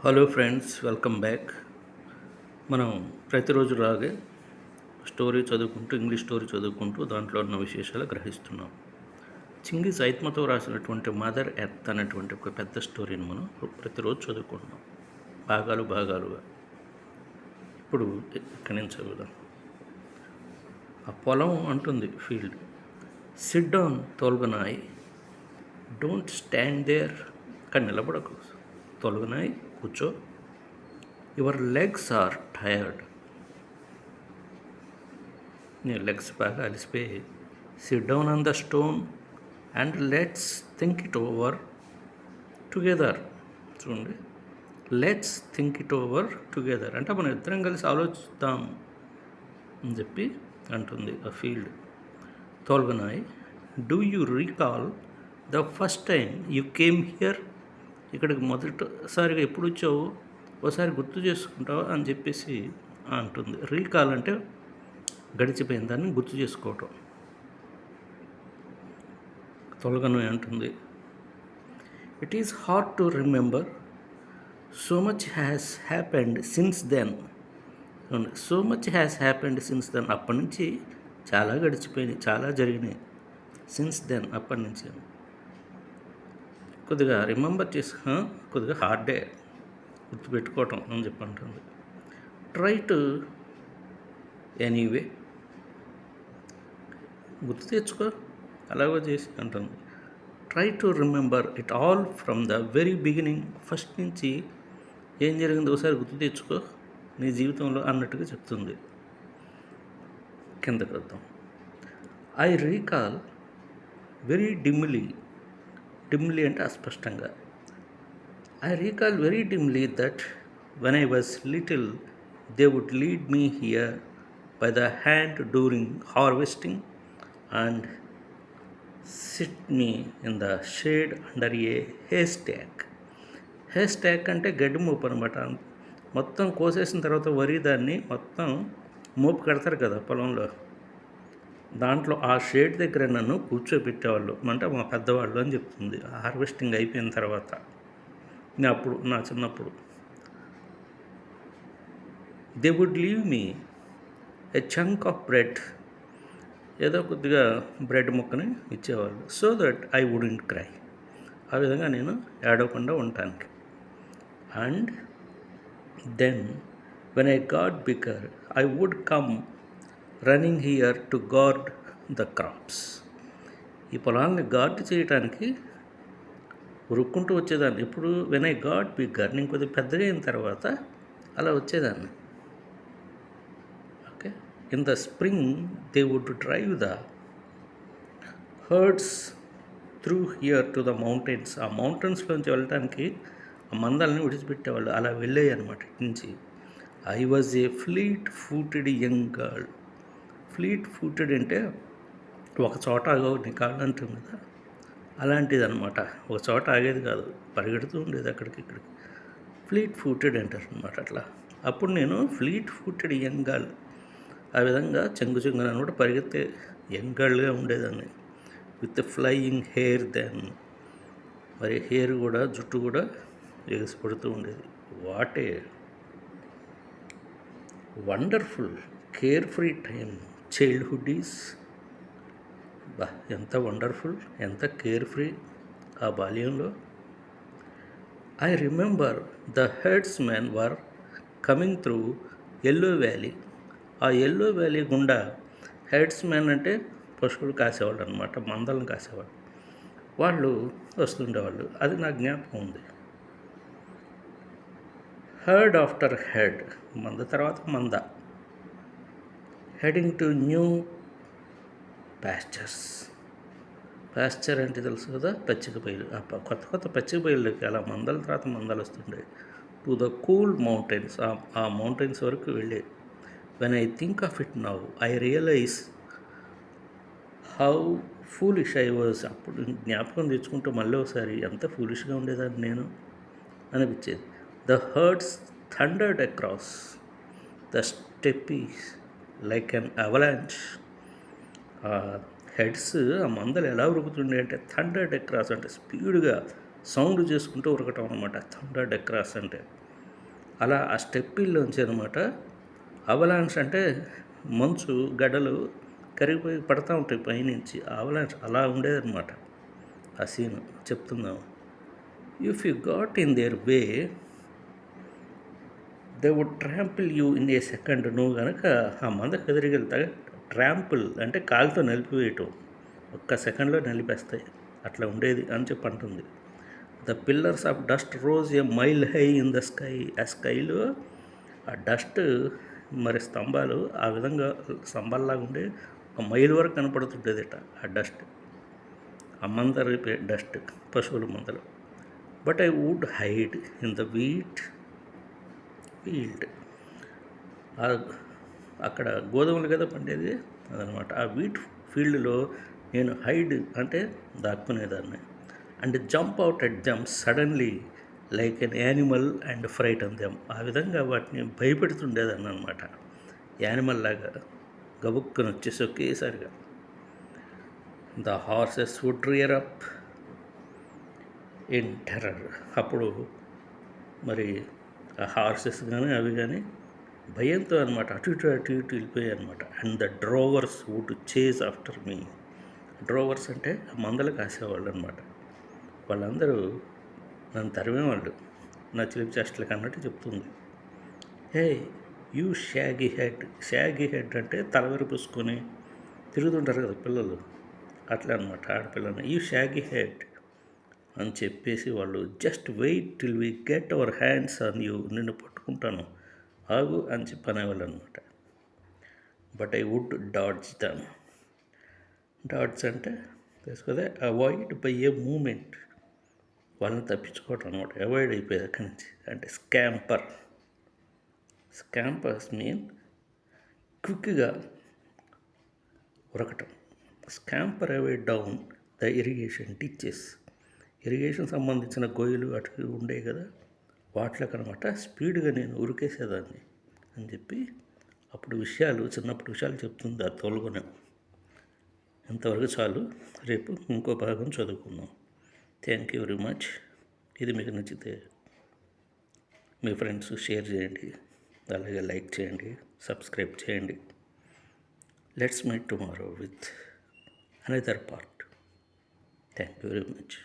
Hello friends, welcome back. మనం ప్రతిరోజులాగే story చదువుకుంటూ English story చదువుకుంటూ దాంట్లో ఉన్న విశేషాలు గ్రహిస్తున్నాం. చింగిస్ ఐత్మతో రాసినటువంటి మదర్ ఎర్త్ అనేటువంటి ఒక పెద్ద స్టోరీని మనం ప్రతిరోజు చదువుకుంటున్నాం భాగాలుగా. ఇప్పుడు ఇక్కడి నుంచి చదువుదాం. ఆ పొలం అంటుంది field, sit down Tolgonai, don't stand there, అక్కడ నిలబడకు, తొలగనాయ్ కూర్చో, యువర్ లెగ్స్ ఆర్ టయర్డ్, నీ లెగ్స్ బాగా అలిసిపోయి, sit down on the stone and let's think it over together. చూడండి, let's think it over together అంటే మనం ఇద్దరం కలిసి ఆలోచిద్దాం అని చెప్పి అంటుంది ఆ field. Tolgonai, do you recall the first time you came here, ఇక్కడికి మొదటిసారిగా ఎప్పుడు వచ్చావు, ఒకసారి గుర్తు చేసుకుంటావా అని చెప్పేసి అంటుంది. రీకాల్ అంటే గడిచిపోయిన దాన్ని గుర్తు చేసుకోవటం. తొలగను అంటుంది, it is hard to remember, so much has happened since then. So much has happened since then, అప్పటి నుంచి చాలా గడిచిపోయినాయి, చాలా జరిగినాయి. సిన్స్ దెన్, అప్పటి నుంచి. కొద్దిగా రిమెంబర్ కొద్దిగా హార్డే గుర్తుపెట్టుకోవటం అని చెప్పి అంటుంది. ట్రై టు ఎనీవే, గుర్తు తెచ్చుకో అలాగో చేసి అంటుంది. Try to remember it all from the very beginning, first నుంచి ఏం జరిగిందో ఒకసారి గుర్తు తెచ్చుకో నీ జీవితంలో అన్నట్టుగా చెప్తుంది. కిందకి వద్దాం. ఐ రీకాల్ వెరీ డిమ్లీ అంటే అస్పష్టంగా. I recall very dimly that when I was little they would lead me here by the hand during harvesting and sit me in the shade under a haystack. haystack అంటే గడ్డి మోపు అనమాట. మొత్తం కోసేసిన తర్వాత వరి దాన్ని మొత్తం మోపు కడతారు కదా పొలంలో, దాంట్లో ఆ షేడ్ దగ్గర నన్ను కూర్చోబెట్టేవాళ్ళు, అంటే మా పెద్దవాళ్ళు అని చెప్తుంది. హార్వెస్టింగ్ అయిపోయిన తర్వాత నా చిన్నప్పుడు. They would leave me a chunk of bread, ఏదో కొద్దిగా బ్రెడ్ ముక్కని ఇచ్చేవాళ్ళు. So that I wouldn't cry, ఆ విధంగా నేను ఏడవకుండా ఉండటానికి. And then when I got bigger I would come running here to guard the crops. ఈ పొలాన్ని గార్డ్ చేయడానికి ఉరుక్కుంటూ వచ్చేదాన్ని. ఇప్పుడు వెన్ ఐ గాట్ బిగ్గర్, నేను కొద్దిగా పెద్దగా అయిన తర్వాత అలా వచ్చేదాన్ని. In the spring, they would drive the herds through here to the mountains. ఆ మౌంటైన్స్లోంచి వెళ్ళటానికి ఆ మందల్ని విడిచిపెట్టేవాళ్ళు. అలా వెళ్ళాయి అనమాట ఇటు నుంచి. I was a fleet footed young girl. Fleet footed అంటే ఒక చోట ఆగవు నీ కాళ్ళు అంటుంది కదా, అలాంటిది అనమాట. ఒక చోట ఆగేది కాదు, పరిగెడుతూ ఉండేది అక్కడికి ఇక్కడికి. ఫ్లీట్ ఫూటెడ్ అంటారు అనమాట. అట్లా అప్పుడు నేను ఫ్లీట్ ఫూటెడ్ యంగ్ గర్ల్, ఆ విధంగా చెంగున కూడా పరిగెత్తే యంగర్గా ఉండేదాన్ని. విత్ ఫ్లయింగ్ హెయిర్ దెన్, మరి హెయిర్ కూడా, జుట్టు కూడా ఎగసిపడుతూ ఉండేది. What a wonderful care free time childhood is. ఎంత వండర్ఫుల్, ఎంత కేర్ ఫ్రీ ఆ బాల్యంలో. I remember the herds men were coming through yellow valley. ఆ ఎల్లో వ్యాలీ గుండా హెడ్స్ మ్యాన్ అంటే పశువులు కాసేవాళ్ళు అనమాట, మందలను కాసేవాళ్ళు. వాళ్ళు వస్తుండేవాళ్ళు, అది నా జ్ఞాపకం ఉంది. హెర్డ్ ఆఫ్టర్ హెడ్, మంద తర్వాత మంద. Heading to new pastures. Pasteur అంటే తెలుసు కదా, పచ్చిక బయలు. కొత్త పచ్చిక బయలుకి అలా మందల తర్వాత మందలు వస్తుండే. టు ద కూల్ మౌంటైన్స్, ఆ మౌంటైన్స్ వరకు వెళ్ళే. When I think of it now, I realize how foolish I was. అప్పుడు జ్ఞాపకం తెచ్చుకుంటూ మళ్ళీ ఒకసారి ఎంత ఫూలిష్గా ఉండేదాన్ని నేను అనిపించేది. The herds thundered across the steppes like an avalanche. Heads, ఆ మందలు ఎలా ఉరుకుతుండే అంటే థండర్డ్ అక్రాస్ అంటే స్పీడ్గా సౌండ్ చేసుకుంటూ ఉరకటం అనమాట. థండర్డ్ అక్రాస్ అంటే అలా ఆ స్టెప్పిల్లోంచి అనమాట అవలాన్స్ అంటే మంచు గడ్డలు కరిగిపోయి పడతా ఉంటాయి పైనుంచి. అవలాన్స్ అలా ఉండేదన్నమాట ఆ సీన్ చెప్తున్నాం. If you got in their way they would trample you in a second. నువ్వు కనుక ఆ మందకు ఎదురుకెళ్తా ట్రాంపుల్ అంటే కాలుతో నలిపివేయటం, ఒక్క సెకండ్లో నలిపేస్తాయి. అట్లా ఉండేది అని చెప్పి అంటుంది. The pillars of dust rose A mile high in the sky. ఆ స్కైలో ఆ డస్ట్ మరి స్తంభాలు ఆ విధంగా స్తంభాల్లాగా ఉండే ఒక మైల్ వరకు కనపడుతుండేదట ఆ డస్ట్, ఆ మంద రేపే డస్ట్, పశువుల మందలు. But I would hide in the wheat field. అక్కడ గోధుమలు కదా పండేది అదనమాట. ఆ వీట్ ఫీల్డ్లో నేను హైడ్ అంటే దాక్కునేదాన్ని. And jump out at them suddenly like an animal and frighten them. ఆ విధంగా వాటిని భయపెడుతుండేదాన్ని అనమాట. యానిమల్ లాగా గబుక్కుని వచ్చేసి ఒకేసారిగా. The horses would rear up in terror. అప్పుడు మరి ఆ హార్సెస్ కానీ అవి కానీ భయంతో అనమాట అటు ఇటు వెళ్ళిపోయాయి అనమాట. And the drovers would chase after me. Drovers అంటే మందలు కాసేవాళ్ళు అనమాట. వాళ్ళందరూ నన్ను తరిమేవాళ్ళు నా చిలిపి చేష్టలకు అన్నట్టు చెప్తుంది. Hey you shaggy head. Shaggy head అంటే తలవరి పూసుకొని తిరుగుతుంటారు కదా పిల్లలు, అట్లా అనమాట ఆడపిల్లని. యూ షాగీ హెడ్ అని చెప్పేసి వాళ్ళు just wait till we get our hands on you. నిన్ను పట్టుకుంటాను ఆగు అని చెప్పి అనేవాళ్ళు అనమాట. But I would dodge them. Dodge అంటే తెలుసుకోదే అవాయిడ్ బై ఏ మూమెంట్. వాళ్ళని తప్పించుకోవటం అనమాట, అవాయిడ్ అయిపోయేది అక్కడి నుంచి. అంటే స్కాంపర్. స్కాంపర్స్ మీన్ క్విక్గా ఉరకటం. Scamper away down the irrigation ditches. Irrigation సంబంధించిన గొయ్యలు అటు ఉండేవి కదా, వాటిలోకి అనమాట స్పీడ్గా నేను ఉరికేసేదాన్ని అని చెప్పి అప్పుడు విషయాలు, చిన్నప్పుడు విషయాలు చెప్తుంది ఆ తోలుకొని. ఇంతవరకు చాలు, రేపు ఇంకో భాగం చదువుకుందాం. Thank you very much. ఇది మీకు నచ్చితే మీ ఫ్రెండ్స్ షేర్ చేయండి, అలాగే లైక్ చేయండి, సబ్స్క్రైబ్ చేయండి. Let's meet tomorrow with another part. Thank you very much.